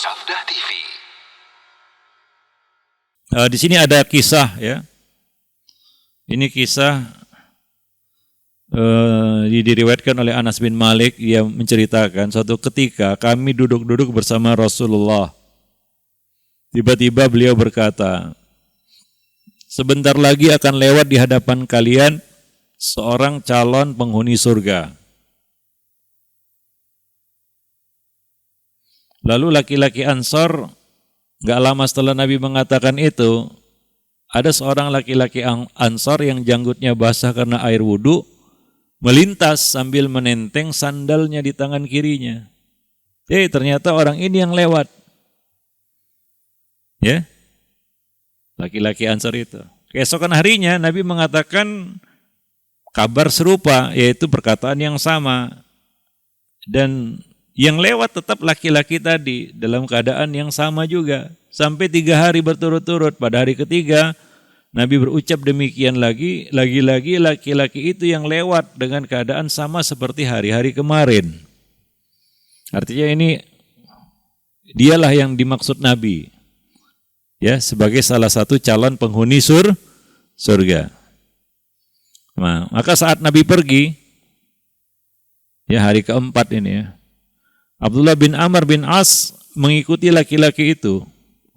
Sabda TV. Di sini ada kisah ya. Ini kisah diriwayatkan oleh Anas bin Malik. Ia menceritakan suatu ketika kami duduk-duduk bersama Rasulullah. Tiba-tiba beliau berkata, sebentar lagi akan lewat di hadapan kalian seorang calon penghuni surga. Lalu laki-laki Ansor, gak lama setelah Nabi mengatakan itu, ada seorang laki-laki Ansor yang janggutnya basah karena air wudhu, melintas sambil menenteng sandalnya di tangan kirinya. Ternyata orang ini yang lewat. Ya, laki-laki Ansor itu. Keesokan harinya Nabi mengatakan kabar serupa, yaitu perkataan yang sama. Dan yang lewat tetap laki-laki tadi dalam keadaan yang sama juga. Sampai 3 hari berturut-turut. Pada hari ketiga Nabi berucap demikian lagi. Lagi-lagi laki-laki itu yang lewat dengan keadaan sama seperti hari-hari kemarin. Artinya ini dialah yang dimaksud Nabi. Ya, sebagai salah satu calon penghuni surga. Nah, maka saat Nabi pergi, ya hari keempat ini ya, Abdullah bin Amr bin As mengikuti laki-laki itu.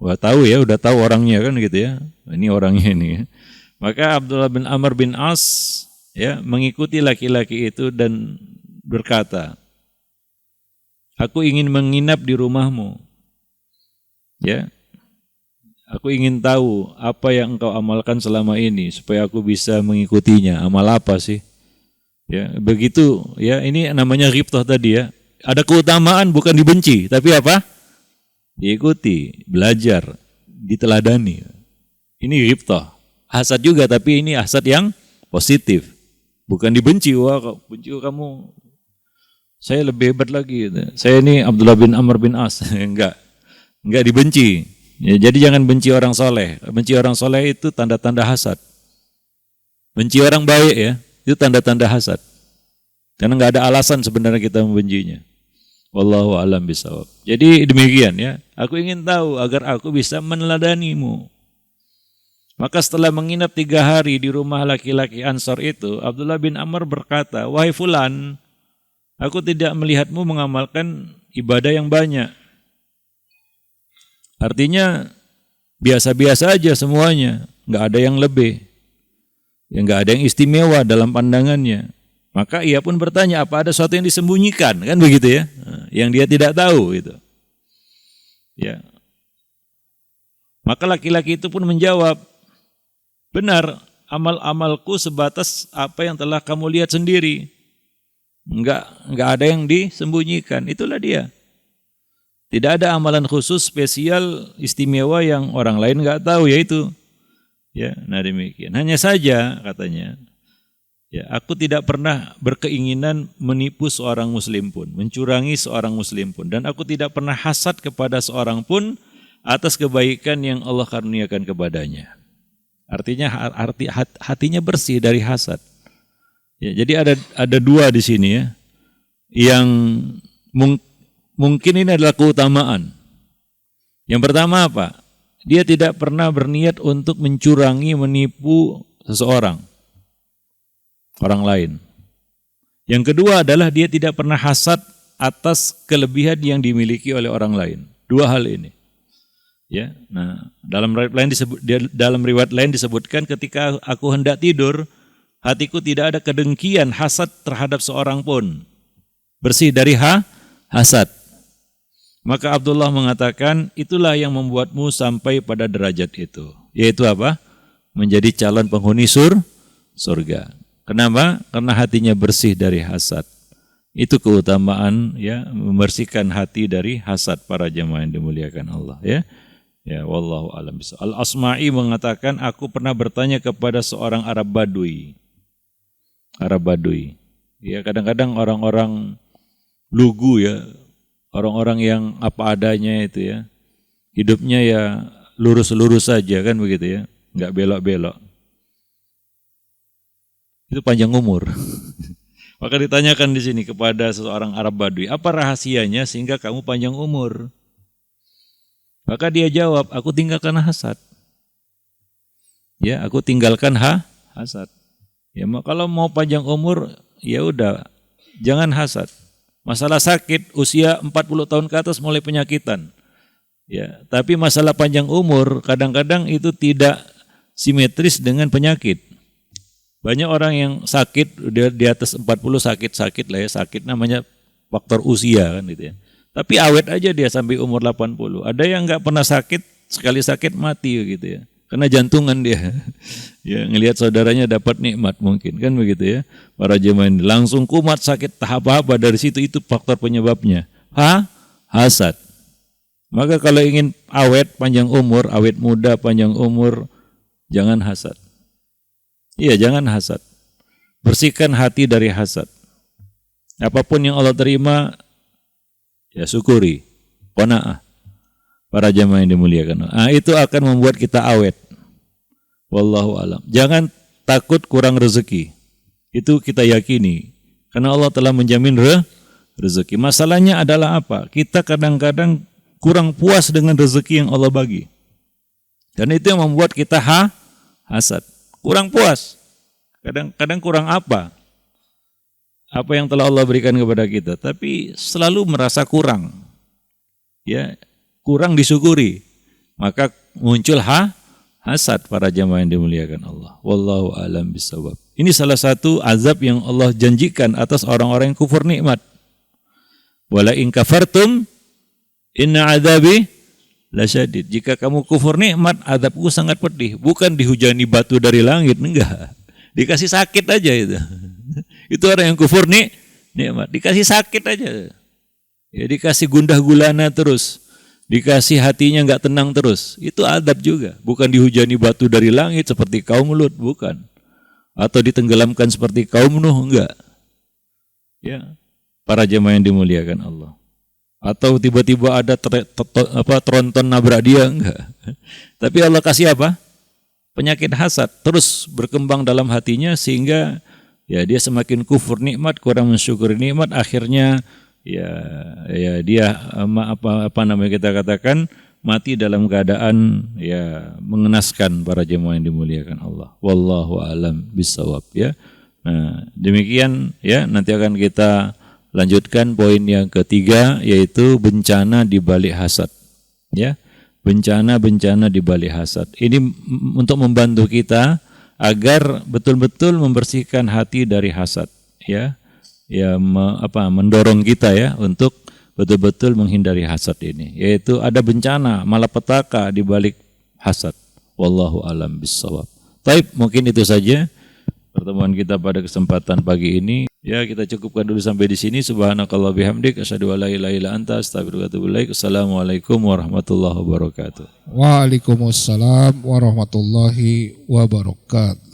Wah, tahu ya, udah tahu orangnya kan gitu ya. Ini orangnya ini. Maka Abdullah bin Amr bin As ya mengikuti laki-laki itu dan berkata, aku ingin menginap di rumahmu. Ya. Aku ingin tahu apa yang engkau amalkan selama ini supaya aku bisa mengikutinya. Amal apa sih? Ya, begitu ya, ini namanya ghibthah tadi ya. Ada keutamaan bukan dibenci, tapi apa? Diikuti, belajar, diteladani. Ini ghibthah. Hasad juga, tapi ini hasad yang positif. Bukan dibenci, wah benci kamu. Saya lebih hebat lagi. Saya ini Abdullah bin Amr bin As. Enggak dibenci. Ya, jadi jangan benci orang soleh. Benci orang soleh itu tanda-tanda hasad. Benci orang baik ya, itu tanda-tanda hasad. Karena enggak ada alasan sebenarnya kita membencinya. Wallahu a'lam bishawab. Jadi demikian ya. Aku ingin tahu agar aku bisa meneladanimu. Maka setelah menginap 3 hari di rumah laki-laki Ansor itu, Abdullah bin Amr berkata, wahai fulan, aku tidak melihatmu mengamalkan ibadah yang banyak. Artinya biasa-biasa aja semuanya, enggak ada yang lebih. Ya, enggak ada yang istimewa dalam pandangannya. Maka ia pun bertanya, apa ada sesuatu yang disembunyikan? Kan begitu ya, yang dia tidak tahu itu. Ya. Maka laki-laki itu pun menjawab, benar, amal-amalku sebatas apa yang telah kamu lihat sendiri. Enggak ada yang disembunyikan, itulah dia. Tidak ada amalan khusus spesial istimewa yang orang lain enggak tahu, yaitu. Ya, nah demikian. Hanya saja katanya, ya, aku tidak pernah berkeinginan menipu seorang muslim pun, mencurangi seorang muslim pun, dan aku tidak pernah hasad kepada seorang pun atas kebaikan yang Allah karuniakan kepadanya. Artinya hatinya bersih dari hasad. Ya, jadi ada 2 di sini ya, yang mungkin ini adalah keutamaan. Yang pertama apa? Dia tidak pernah berniat untuk mencurangi, menipu seseorang. Orang lain. Yang kedua adalah dia tidak pernah hasad atas kelebihan yang dimiliki oleh orang lain. 2 hal ini. Ya, nah, dalam riwayat lain disebutkan ketika aku hendak tidur, hatiku tidak ada kedengkian, hasad terhadap seorang pun. Bersih dari hasad. Maka Abdullah mengatakan, itulah yang membuatmu sampai pada derajat itu. Yaitu apa? Menjadi calon penghuni surga. Kenapa? Karena hatinya bersih dari hasad. Itu keutamaan ya, membersihkan hati dari hasad para jemaah yang dimuliakan Allah ya. Ya, wallahu a'lam bishawab. Al-Asma'i mengatakan, aku pernah bertanya kepada seorang Arab Badui. Ya, kadang-kadang orang-orang lugu ya, orang-orang yang apa adanya itu ya. Hidupnya ya lurus-lurus saja kan begitu ya, enggak belok-belok. Itu panjang umur. Maka ditanyakan di sini kepada seorang Arab Badui, apa rahasianya sehingga kamu panjang umur? Maka dia jawab, aku tinggalkan hasad. Ya, aku tinggalkan hasad. Ya, kalau mau panjang umur, ya udah, jangan hasad. Masalah sakit, usia 40 tahun ke atas mulai penyakitan. Ya, tapi masalah panjang umur kadang-kadang itu tidak simetris dengan penyakit. Banyak orang yang sakit di atas 40 sakit lah ya, sakit namanya faktor usia kan gitu ya. Tapi awet aja dia sampai umur 80. Ada yang nggak pernah sakit, sekali sakit mati gitu ya. Kena jantungan dia. Ya, ngelihat saudaranya dapat nikmat mungkin kan begitu ya. Para jemaah ini langsung kumat sakit tahap apa dari situ, itu faktor penyebabnya. Hasad. Maka kalau ingin awet panjang umur, awet muda panjang umur, jangan hasad. Iya, jangan hasad. Bersihkan hati dari hasad. Apapun yang Allah terima, ya syukuri. Qanaah. Para jemaah yang dimuliakan. Itu akan membuat kita awet. Wallahu alam. Jangan takut kurang rezeki. Itu kita yakini. Karena Allah telah menjamin rezeki. Masalahnya adalah apa? Kita kadang-kadang kurang puas dengan rezeki yang Allah bagi. Dan itu yang membuat kita hasad. Kurang puas. Kadang-kadang kurang apa? Apa yang telah Allah berikan kepada kita. Tapi selalu merasa kurang. Ya, kurang disyukuri. Maka muncul hasad para jamaah yang dimuliakan Allah. Wallahu a'lam bishawab. Ini salah satu azab yang Allah janjikan atas orang-orang yang kufur nikmat. Wala in kafartum inna adzabi lasyadid. Jika kamu kufur nikmat, azabku sangat pedih. Bukan dihujani batu dari langit, enggak. Dikasih sakit aja itu. Itu orang yang kufur nikmat, dikasih sakit aja. Ya, dikasih gundah gulana terus. Dikasih hatinya enggak tenang terus. Itu azab juga. Bukan dihujani batu dari langit seperti kaum Lut, bukan. Atau ditenggelamkan seperti kaum Nuh, enggak. Ya. Para jemaah yang dimuliakan Allah. Atau tiba-tiba ada tronton nabrak dia, enggak. Tapi Allah kasih apa? Penyakit hasad terus berkembang dalam hatinya sehingga ya dia semakin kufur nikmat, kurang mensyukuri nikmat, akhirnya ya dia apa namanya kita katakan mati dalam keadaan ya mengenaskan para jemaah yang dimuliakan Allah. Wallahu a'lam bishawab ya. Nah, demikian ya, nanti akan kita lanjutkan poin yang ketiga, yaitu bencana di balik hasad. Ya, bencana-bencana di balik hasad. Ini untuk membantu kita agar betul-betul membersihkan hati dari hasad. Ya, mendorong kita ya untuk betul-betul menghindari hasad ini. Yaitu ada bencana, malapetaka di balik hasad. Wallahu a'lam bishawab. Baik, mungkin itu saja pertemuan kita pada kesempatan pagi ini. Ya, kita cukupkan dulu sampai di sini. Subhanakallah bihamdik, asyhadu an la ilaha illa anta, astaghfiruka wa atubu ilaik. Assalamualaikum warahmatullahi wabarakatuh. Waalaikumsalam warahmatullahi wabarakatuh.